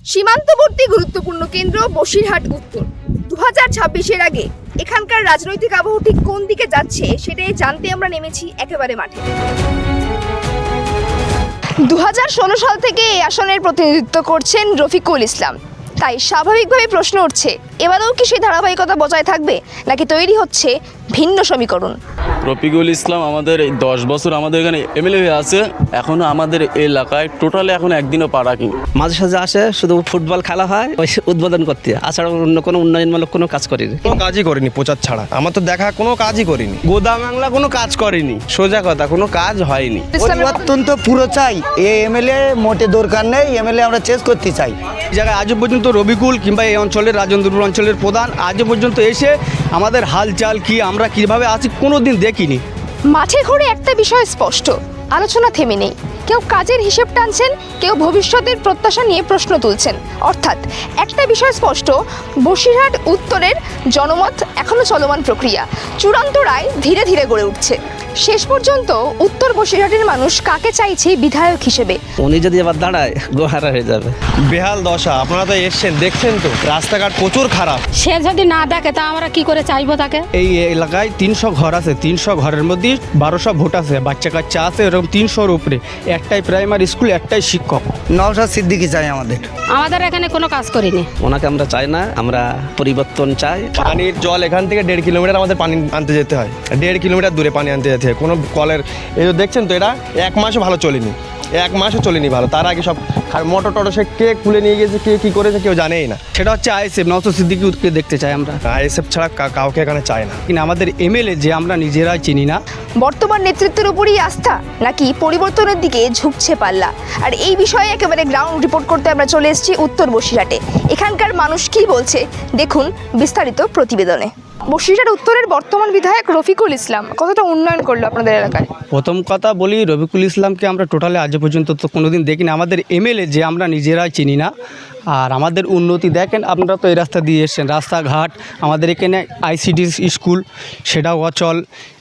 সীমান্তবর্তী গুরুত্বপূর্ণ কেন্দ্র বসিরহাট উত্তর। 2026-এর আগে এখানকার রাজনৈতিক আবহ ঠিক কোন দিকে যাচ্ছে সেটাই জানতে আমরা নেমেছি একেবারে মাঠে। 2016 সাল থেকে এই আসনের প্রতিনিধিত্ব করছেন রফিকুল ইসলাম। তাই স্বাভাবিকভাবে প্রশ্ন উঠছে, এবারেও কি সেই ধারাবাহিকতা বজায় থাকবে নাকি তৈরি হচ্ছে ভিন্ন সমীকরণ? রফিকুল ইসলাম আমাদের এই 10 বছর আমাদের এখানে এমএলএ হয়ে আছে, এখনও আমাদের এলাকায় টোটালে এখন একদিনও পা রাখিনি। মাঝে সাঝে আসে, শুধু ফুটবল খেলা হয় ওই উদ্বোধন করতে, এছাড়া অন্য কোনো উন্নয়নমূলক কোনো কাজ করিনি। কোনো কাজই করিনি প্রচার ছাড়া, আমার তো দেখা কোনো কাজই করিনি। গোদা বাংলা কোনো কাজ করিনি, সোজা কথা কোনো কাজ হয়নি। পরিবর্তন তো পুরো চাই, এই এমএলএ মোটে দরকার নেই, এমএলএ আমরা চেঞ্জ করতে চাই। এই জায়গায় আজও পর্যন্ত রবিকুল কিংবা এই অঞ্চলের রাজেন্দ্রপুর অঞ্চলের প্রধান আজও পর্যন্ত এসে আমাদের হালচাল কি, আমরা কীভাবে আছি কোনো দিন দেখিনি। মাঠে ঘুরে একটা বিষয় স্পষ্ট, আলোচনা থেমে নেই। কেউ কাজের হিসেব টানছেন, কেউ ভবিষ্যতের প্রত্যাশা নিয়ে প্রশ্ন তুলছেন। অর্থাৎ একটা বিষয় স্পষ্ট, বসিরহাট উত্তরের জনমত এখনো চলমান প্রক্রিয়া, চূড়ান্ত রায় ধীরে ধীরে গড়ে উঠছে। শেষ পর্যন্ত উত্তর বসিরহাটের মানুষ কাকে চাইছে বিধায়ক হিসেবে? উনি যদি এবার দাঁড়ায় গোহারা হয়ে যাবে। বেহাল দশা, আপনারা তো এসছেন দেখছেন তো, রাস্তাঘাট প্রচুর খারাপ। সে যদি না দেখে তা আমরা কি করে চাইবো তাকে? এই এলাকায় 300 ঘর আছে, 300 ঘরের মধ্যে 1200 ভোট আছে, বাচ্চা কাচ্চা আছে এরকম 300-র উপরে। একটাই প্রাইমারি স্কুল, একটাই শিক্ষক। নওশাদ সিদ্দিকী চাই আমাদের। আমাদের এখানে কোনো কাজ করিনি। ওনাকে আমরা চাই না, আমরা পরিবর্তন চাই। পানির জল এখান থেকে 1.5 কিলোমিটার আমাদের পানি আনতে যেতে হয়, 1.5 কিলোমিটার দূরে পানি আনতে যেতে হয়। কোনো কলের এই যে দেখছেন তো, এটা 1 মাসও ভালো চলেনি, 1 মাসও চলেনি ভালো। তার আগে সব মোটর টোটো সে কে খুলে নিয়ে গেছে, কে কী করেছে কেউ জানেই না। সেটা হচ্ছে আইএসএফ, নওশাদ সিদ্দিকীকে দেখতে চাই আমরা। আইএসএফ ছাড়া কাউকে এখানে চায় না। কিন্তু আমাদের এমএলএ যে আমরা নিজেরাই চিনি না। বর্তমান নেতৃত্বের উপরই আস্থা নাকি পরিবর্তনের দিকে ঝুঁকছে পাল্লা? আর এই বিষয়ে একেবারে গ্রাউন্ড রিপোর্ট করতে আমরা চলে এসেছি উত্তর বসিরহাটে। এখানকার মানুষ কী বলছে দেখুন বিস্তারিত প্রতিবেদনে। বসিরহাট উত্তরের বর্তমান বিধায়ক রফিকুল ইসলাম কতটা উন্নয়ন করলো আপনাদের এলাকায়? প্রথম কথা বলি, রফিকুল ইসলামকে আমরা টোটালি আজ পর্যন্ত তো কোনোদিন দেখিনি। আমাদের এমএলএ যে আমরা নিজেরাই চিনি না। আর আমাদের উন্নতি দেখেন, আপনারা তো এই রাস্তা দিয়ে এসছেন, রাস্তাঘাট আমাদের এখানে আইসিডি স্কুল সেটাও অচল।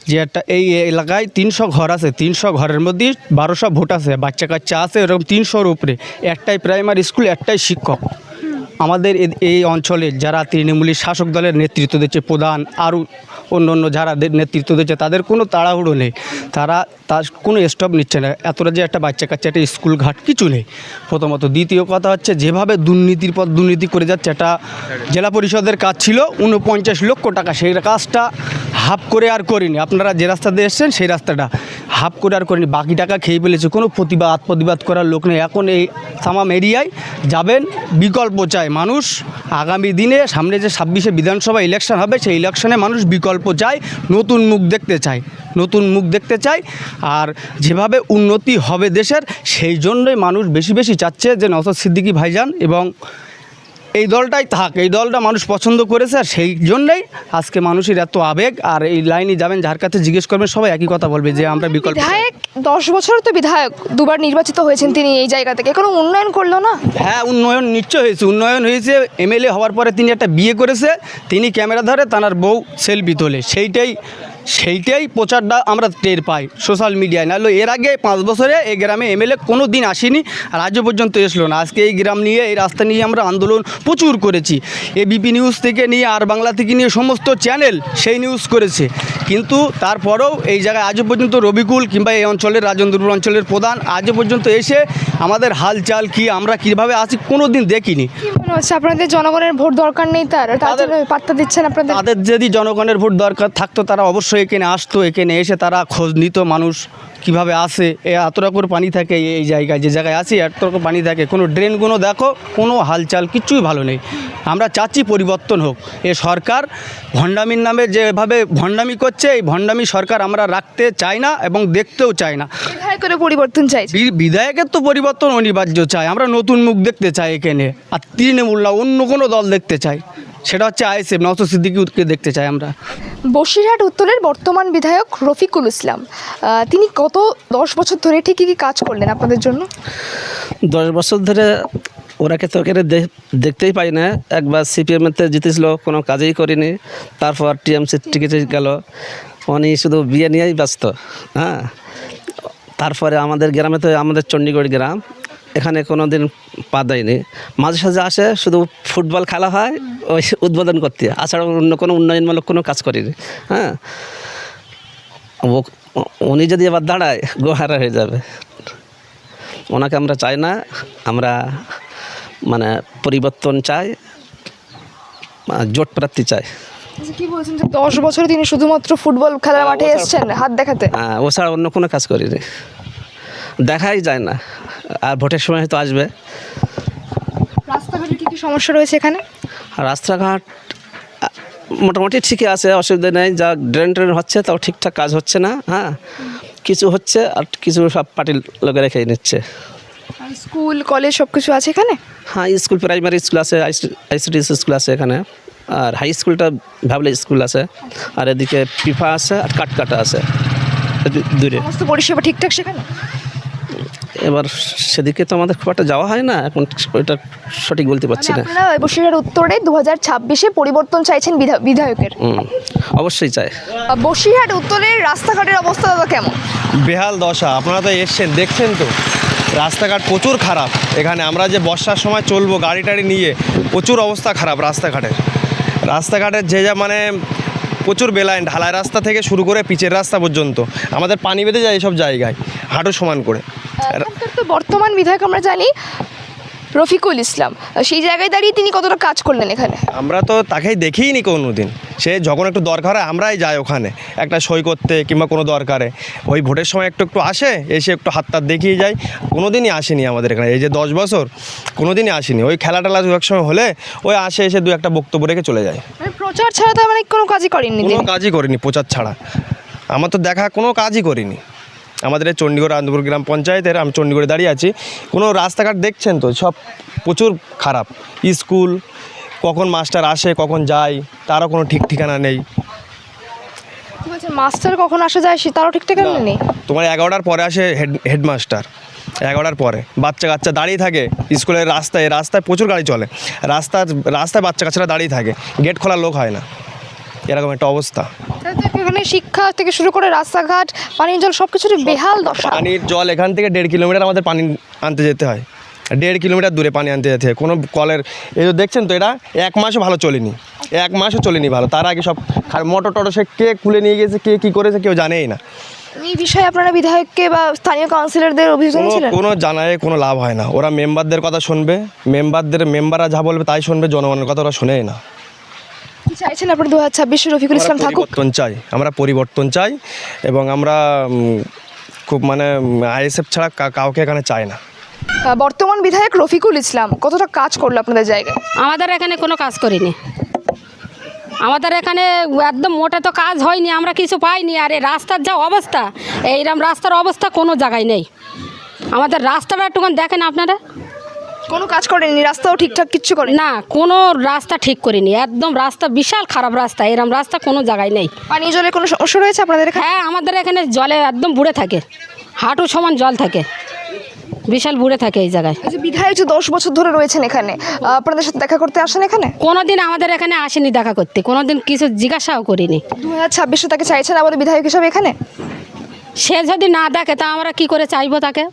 যে একটা এই এলাকায় 300 ঘর আছে, 300 ঘরের মধ্যে 1200 ভোট আছে, বাচ্চা কাচ্চা আছে এরকম 300-র উপরে। একটাই প্রাইমারি স্কুল, একটাই শিক্ষক। আমাদের এই অঞ্চলে যারা তৃণমূলী শাসক দলের নেতৃত্ব দিচ্ছে, প্রধান আরও অন্য যারা নেতৃত্ব দিচ্ছে, তাদের কোনো তাড়াহুড়ো নেই, তার কোনো স্টপ নিচ্ছে না। এতটা যে একটা বাচ্চা কাচ্চা একটা স্কুল ঘাট কিছু নেই প্রথমত। দ্বিতীয় কথা হচ্ছে, যেভাবে দুর্নীতির পর দুর্নীতি করে যাচ্ছে, একটা জেলা পরিষদের কাজ ছিল 49 লক্ষ টাকা, সেই কাজটা হাফ করে আর করিনি। আপনারা যে রাস্তা দিয়ে এসছেন সেই রাস্তাটা হাফ করে আর করিনি, বাকি টাকা খেয়ে ফেলেছে। কোনো প্রতিবাদ করার লোক নেই। এখন এই তামাম এরিয়ায় যাবেন, বিকল্প চায় মানুষ। আগামী দিনে সামনে যে 26-এ বিধানসভা ইলেকশন হবে, সেই ইলেকশনে মানুষ বিকল্প চায়, নতুন মুখ দেখতে চায়। আর যেভাবে উন্নতি হবে দেশের, সেই জন্যই মানুষ বেশি বেশি চাচ্ছে যে নওশাদ সিদ্দিকী ভাইজান এবং এই দলটাই থাক। এই দলটা মানুষ পছন্দ করেছে, আর সেই জন্যই আজকে মানুষের এত আবেগ। আর এই লাইনে যাবেন, যার কাছে জিজ্ঞেস করবেন, সবাই একই কথা বলবে যে আমরা বিকল্প। বিধায়ক 10 বছর তো বিধায়ক, 2বার নির্বাচিত হয়েছেন তিনি এই জায়গা থেকে, কোনো উন্নয়ন করলো না? হ্যাঁ, উন্নয়ন নিশ্চয় হয়েছে, উন্নয়ন হয়েছে। এমএলএ হওয়ার পরে তিনি একটা বিয়ে করেছে, তিনি ক্যামেরা ধরে তার বউ সেলফি তোলে, সেইটাই প্রচারটা আমরা টের পাই সোশ্যাল মিডিয়ায়। নাহলে এর আগে 5 বছরে এই গ্রামে এমএলএ কোনো দিন আসেনি, আর আজও পর্যন্ত এসলো না। আজকে এই গ্রাম নিয়ে, এই রাস্তা নিয়ে আমরা আন্দোলন প্রচুর করেছি। এবিপি নিউজ থেকে নিয়ে, আর বাংলা থেকে নিয়ে সমস্ত চ্যানেল সেই নিউজ করেছে। কিন্তু তারপরেও এই জায়গায় আজও পর্যন্ত রবিকুল কিংবা এই অঞ্চলের রাজেন্দ্রপুর অঞ্চলের প্রধান আজও পর্যন্ত এসে আমাদের হালচাল কি, আমরা কীভাবে আছি কোনো দিন দেখিনি। মনে হচ্ছে আপনাদের জনগণের ভোট দরকার নেই, তাদের পাত্তা দিচ্ছেন আপনাদের? তাদের যদি জনগণের ভোট দরকার থাকতো, তারা অবশ্যই এখানে আসতো, এখানে এসে তারা খোঁজ নিত মানুষ কীভাবে আসে। এতটা করে পানি থাকে এই জায়গায়, যে জায়গায় আছি এতটা করে পানি থাকে। কোনো ড্রেনগুলো দেখো, কোনো হালচাল কিচ্ছুই ভালো নেই। আমরা চাচ্ছি পরিবর্তন হোক। এ সরকার ভণ্ডামির নামে যেভাবে ভণ্ডামি করছে, এই ভণ্ডামি সরকার আমরা রাখতে চাই না এবং দেখতেও চাই না। বিধায়কের পরিবর্তন চাই, বিধায়কের তো পরিবর্তন অনিবার্য চাই। আমরা নতুন মুখ দেখতে চাই এখানে, আর তৃণমূল না অন্য কোনো দল দেখতে চাই, সেটা হচ্ছে আইএসএফ, নওশাদ সিদ্দিকীকে দেখতে চাই আমরা। বসিরহাট উত্তরের বর্তমান বিধায়ক রফিকুল ইসলাম, তিনি গত 10 বছর ধরে ঠিক কী কাজ করলেন আপনাদের জন্য? 10 বছর ধরে ওরাকে তো দেখতেই পাই না। একবার সিপিএমেতে জিতেছিল, কোনো কাজেই করিনি। তারপর টিএমসি টিকিটে গেল, উনি শুধু বিয়ে নিয়েই ব্যস্ত। হ্যাঁ, তারপরে আমাদের গ্রামে তো, আমাদের চণ্ডীগড় গ্রাম, এখানে কোনো দিন পা দেয়নি। মাঝে সাঝে আসে, শুধু ফুটবল খেলা হয় ওই উদ্বোধন করতে, আছাড়া অন্য কোনো উন্নয়নমূলক কোনো কাজ করিনি। হ্যাঁ, উনি যদি এবার দাঁড়ায় গোহারা হয়ে যাবে। ওনাকে আমরা চাই না, আমরা মানে পরিবর্তন চাই, জোট প্রার্থী চাই। কি বলছেন যে 10 বছরে তিনি শুধুমাত্র ফুটবল খেলার মাঠে এসেছেন হাত দেখাতে? হ্যাঁ, ও ছাড়া অন্য কোনো কাজ করিনি, দেখাই যায় না। আর ভোটের সময় হয়তো আসবে। রাস্তাঘাটের কি সমস্যা রয়েছে এখানে? আর রাস্তাঘাট মোটামুটি ঠিকই আছে, অসুবিধা নেই। যা ড্রেন হচ্ছে তাও ঠিকঠাক কাজ হচ্ছে না। হ্যাঁ, কিছু হচ্ছে আর কিছু সব পার্টির লোকেরা খেয়ে নিচ্ছে। আর স্কুল কলেজ সব কিছু আছে এখানে? হ্যাঁ, স্কুল, প্রাইমারি স্কুল আছে, আইসিডি স্কুল আছে এখানে, আর হাই স্কুলটা ভাবলে স্কুল আছে, আর এদিকে পিফা আছে আর কাটকাটা আছে দূরে। সমস্ত পরিষেবা ঠিকঠাক সেখানে? এবার সেদিকে তো আমাদের খুব একটা যাওয়া হয় না, এখন ওইটা সঠিক বলতে পারছি না। আপনারা বসিরহাট উত্তরে 2026-এ পরিবর্তন চাইছেন বিধায়কের? অবশ্যই চাই। বসিরহাট উত্তরের রাস্তাঘাটের অবস্থা দাদা কেমন? বেহাল দশা। আপনারা তো এসছেন, দেখছেন তো রাস্তাঘাট প্রচুর খারাপ। এখানে আমরা যে বর্ষার সময় চলবো গাড়ি টাড়ি নিয়ে, প্রচুর অবস্থা খারাপ রাস্তাঘাটের যে যা মানে প্রচুর বেলাইন, ঢালাই রাস্তা থেকে শুরু করে পিচের রাস্তা পর্যন্ত আমাদের পানি বেঁধে যায় এইসব জায়গায় হাঁটু সমান করে। এখানকার তো বর্তমান বিধায়ক আমরা জানি রফিকুল ইসলাম, সেই জায়গায় দাঁড়িয়ে তিনি কতটা কাজ করলেন এখানে? আমরা তো তাকেই দেখিইনি কোনো দিন। সে যখন একটু দরকার হয় আমরাই যাই ওখানে একটা সই করতে কিংবা কোনো দরকারে, ওই ভোটের সময় একটু আসে, এসে একটু হাত তাত দেখিয়ে যায়। কোনো দিনই আসেনি আমাদের এখানে, এই যে 10 বছর কোনো দিনই আসেনি। ওই খেলা টেলা দু এক সময় হলে ওই আসে, এসে দু একটা বক্তব্য রেখে চলে যায়। মানে প্রচার ছাড়া তো মানে কোনো কাজই করেননি? কোনো কাজই করিনি প্রচার ছাড়া, আমার তো দেখা কোনো কাজই করিনি। আমাদের এই চণ্ডীগড় আনন্দপুর গ্রাম পঞ্চায়েতের, আমি চণ্ডীগড়ে দাঁড়িয়ে আছি, কোনো রাস্তাঘাট দেখছেন তো সব প্রচুর খারাপ। স্কুল কখন মাস্টার আসে কখন যায় তারও কোনো ঠিক ঠিকানা নেই। কি বলছেন, মাস্টার কখন আসা যায় তারও ঠিক ঠিকানা নেই? তোমার 11টার পরে আসে হেডমাস্টার, 11টার পরে বাচ্চা কাচ্চা দাঁড়িয়ে থাকে স্কুলের রাস্তায় প্রচুর গাড়ি চলে, রাস্তায় বাচ্চা কাচ্চারা দাঁড়িয়ে থাকে, গেট খোলার লোক হয় না, এরকম একটা অবস্থা। এখানে শিক্ষা থেকে শুরু করে রাস্তাঘাট, পানীয় জল সব কিছুর বেহাল দশা। পানির জল এখান থেকে 1.5 কিলোমিটার আমাদের পানি আনতে যেতে হয়, 1.5 কিলোমিটার দূরে পানি আনতে যেতে হয়। কোনো কলের এই যে দেখছেন তো, এটা 1 মাসও ভালো চলেনি, 1 মাসও চলেনি ভালো। তার আগে সব মোটর টোটো সে কে খুলে নিয়ে গেছে, কে কী করেছে কেউ জানেই না। এই বিষয়ে আপনারা বিধায়ককে বা স্থানীয় কাউন্সিলরদের অভিযোগ ছিলেন? কোনো জানায় কোনো লাভ হয় না। ওরা মেম্বারদের কথা শুনবে, মেম্বাররা যা বলবে তাই শুনবে, জনগণের কথা ওরা শোনেই না। কি চাইছেন আপনারা 2026-এ রফিকুল ইসলাম থাকুক? আমরা পরিবর্তন চাই, এবং আমরা খুব মানে আইএসএফ ছাড়া কাউকে এখানে চাই না। বর্তমান বিধায়ক রফিকুল ইসলাম কতটা কাজ করলো আপনাদের জায়গায়? আমাদের এখানে কোনো কাজ করিনি, আমাদের এখানে একদম মোটা তো কাজ হয়নি, আমরা কিছু পাইনি। আর এই রাস্তার যা অবস্থা, এইরকম রাস্তার অবস্থা কোনো জায়গায় নেই। আমাদের রাস্তাটা একটুখানি দেখেন আপনারা। কোনো কাজ করেনি, রাস্তাও ঠিকঠাক কিচ্ছু করেনি? না, কোনো রাস্তা ঠিক করিনি, একদম রাস্তা বিশাল খারাপ রাস্তা, এরকম রাস্তা কোনো জায়গায় নেই। পানীয় জলের কোনো সমস্যা রয়েছে আপনাদের এখানে? হ্যাঁ, আমাদের এখানে জলে একদম বুড়ে থাকে, হাঁটু সমান জল থাকে, বিশাল বুড়ে থাকে এই জায়গায়। এই যে বিধায়ক যে 10 বছর ধরে রয়েছেন এখানে, আপনাদের সাথে দেখা করতে আসেন এখানে? কোনো দিন আমাদের এখানে আসেনি দেখা করতে, কোনো দিন কিছু জিজ্ঞাসাও করিনি। 2026-এ তাকে চাইছেন আবার বিধায়ক হিসাবে এখানে? সে যদি না দেখে তা আমরা কি করে চাইবো তাকে?